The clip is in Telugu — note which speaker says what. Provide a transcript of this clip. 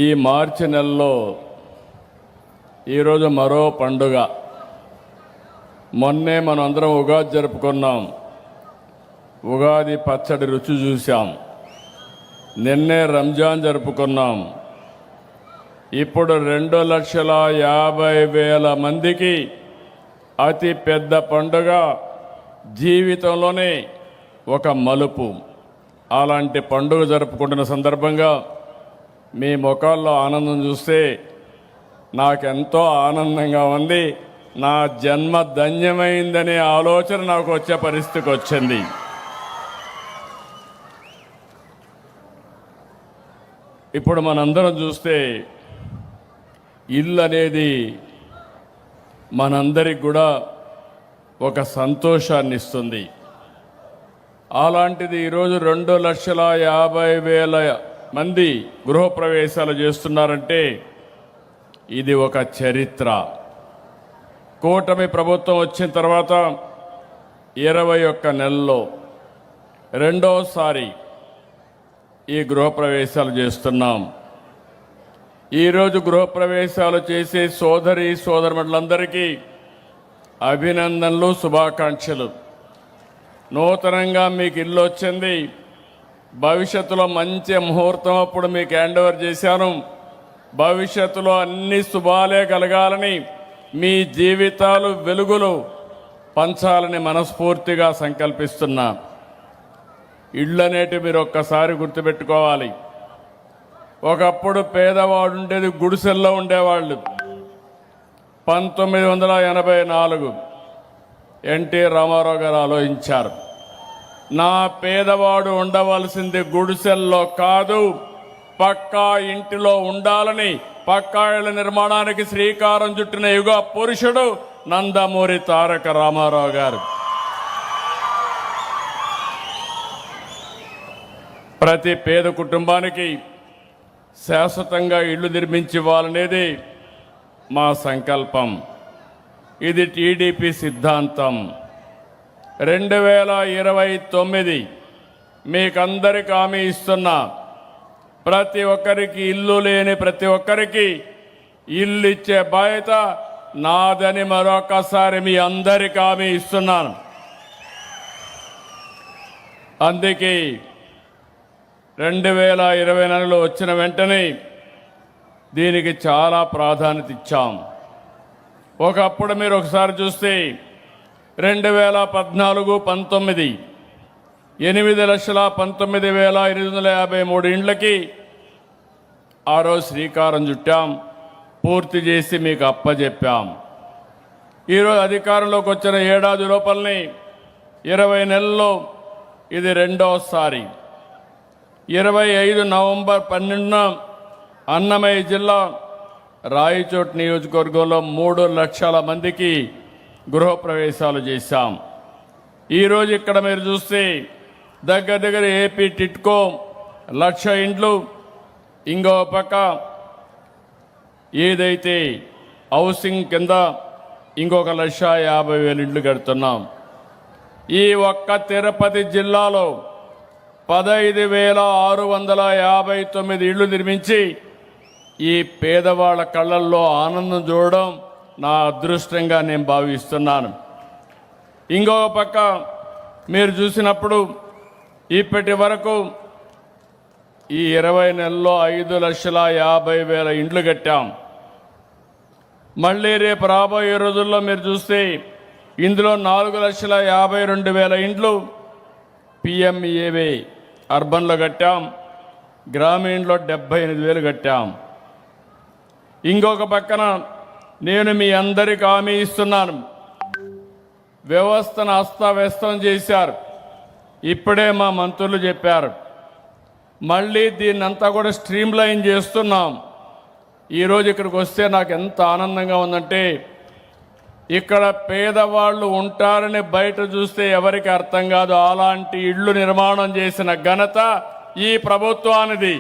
Speaker 1: ఈ మార్చి నెలలో ఈరోజు మరో పండుగ. మొన్నే మనం అందరం ఉగాది జరుపుకున్నాం. ఉగాది పచ్చడి రుచి చూశాం. నిన్నే రంజాన్ జరుపుకున్నాం. ఇప్పుడు 2,50,000 మందికి అతి పెద్ద పండుగ, జీవితంలోనే ఒక మలుపు. అలాంటి పండుగ జరుపుకుంటున్న సందర్భంగా మీ ముఖాల్లో ఆనందం చూస్తే నాకెంతో ఆనందంగా ఉంది. నా జన్మ ధన్యమైందనే ఆలోచన నాకు వచ్చే పరిస్థితికి వచ్చింది. ఇప్పుడు మనందరం చూస్తే ఇల్లు అనేది మనందరికి కూడా ఒక సంతోషాన్ని ఇస్తుంది. అలాంటిది ఈరోజు 2,50,000 మంది గృహప్రవేశాలు చేస్తున్నారంటే ఇది ఒక చరిత్ర. కూటమి ప్రభుత్వం వచ్చిన తర్వాత 21 నెలల్లో రెండోసారి ఈ గృహప్రవేశాలు చేస్తున్నాం. ఈరోజు గృహప్రవేశాలు చేసే సోదరి సోదరులందరికీ అభినందనలు, శుభాకాంక్షలు. నూతనంగా మీకు ఇల్లు వచ్చింది. భవిష్యత్తులో మంచి ముహూర్తం అప్పుడు మీకు హ్యాండ్ ఓవర్ చేశాను. భవిష్యత్తులో అన్ని శుభాలే కలగాలని, మీ జీవితాలు వెలుగులు పంచాలని మనస్ఫూర్తిగా సంకల్పిస్తున్నా. ఇళ్ళు అనేటివి మీరు ఒక్కసారి గుర్తుపెట్టుకోవాలి. ఒకప్పుడు పేదవాడు ఉండేది గుడిసెల్లో ఉండేవాళ్ళు. 1984 ఎన్టీ రామారావు గారు ఆలోచించారు, నా పేదవాడు ఉండవలసింది గుడిసెల్లో కాదు, పక్కా ఇంటిలో ఉండాలని. పక్కా ఇళ్ల నిర్మాణానికి శ్రీకారం చుట్టిన యుగ పురుషుడు నందమూరి తారక రామారావు గారు. ప్రతి పేద కుటుంబానికి శాశ్వతంగా ఇళ్లు నిర్మించి ఇవ్వాలనేది మా సంకల్పం. ఇది టీడీపీ సిద్ధాంతం. 2029 మీకందరికి హామీ ఇస్తున్నా, ప్రతి ఒక్కరికి ఇల్లు లేని ప్రతి ఒక్కరికి ఇల్లు ఇచ్చే బాధ్యత నాదని మరొకసారి మీ అందరికి హామీ ఇస్తున్నాను. అందుకే 2024లో వచ్చిన వెంటనే దీనికి చాలా ప్రాధాన్యత ఇచ్చాం. ఒకప్పుడు మీరు ఒకసారి చూస్తే 2014-19 8,19,853 ఇండ్లకి ఆ రోజు శ్రీకారం చుట్టాం, పూర్తి చేసి మీకు అప్పచెప్పాం. ఈరోజు అధికారంలోకి వచ్చిన ఏడాది లోపలనే 20 నెలల్లో ఇది రెండోసారి. 25 నవంబర్ 12న అన్నమయ్య జిల్లా రాయచోట్ నియోజకవర్గంలో 3 లక్షల మందికి గృహప్రవేశాలు చేశాం. ఈరోజు ఇక్కడ మీరు చూస్తే దగ్గర ఏపీ టిట్కో 1,00,000 ఇండ్లు, ఇంకో పక్క ఏదైతే హౌసింగ్ కింద ఇంకొక 1,50,000 ఇండ్లు కడుతున్నాం. ఈ ఒక్క తిరుపతి జిల్లాలో 15,659 ఇళ్లు నిర్మించి ఈ పేదవాళ్ళ కళ్ళల్లో ఆనందం చూడడం నా అదృష్టంగా నేను భావిస్తున్నాను. ఇంకో పక్క మీరు చూసినప్పుడు ఇప్పటి వరకు ఈ 20 నెలల్లో 5,50,000 ఇండ్లు కట్టాం. మళ్ళీ రేపు రాబోయే రోజుల్లో మీరు చూస్తే ఇందులో 4,52,000 ఇండ్లు పిఎంఏవై అర్బన్లో కట్టాం, గ్రామీణలో 78,000 కట్టాం. ఇంకొక పక్కన నేను మీ అందరికీ హామీ ఇస్తున్నాను, వ్యవస్థను అస్తవ్యస్తం చేశారు. ఇప్పుడే మా మంత్రులు చెప్పారు, మళ్ళీ దీన్నంతా కూడా స్ట్రీమ్లైన్ చేస్తున్నాం. ఈరోజు ఇక్కడికి వస్తే నాకు ఎంత ఆనందంగా ఉందంటే, ఇక్కడ పేదవాళ్ళు ఉంటారని బయట చూస్తే ఎవరికి అర్థం కాదు. అలాంటి ఇళ్ళు నిర్మాణం చేసిన ఘనత ఈ ప్రభుత్వానిది.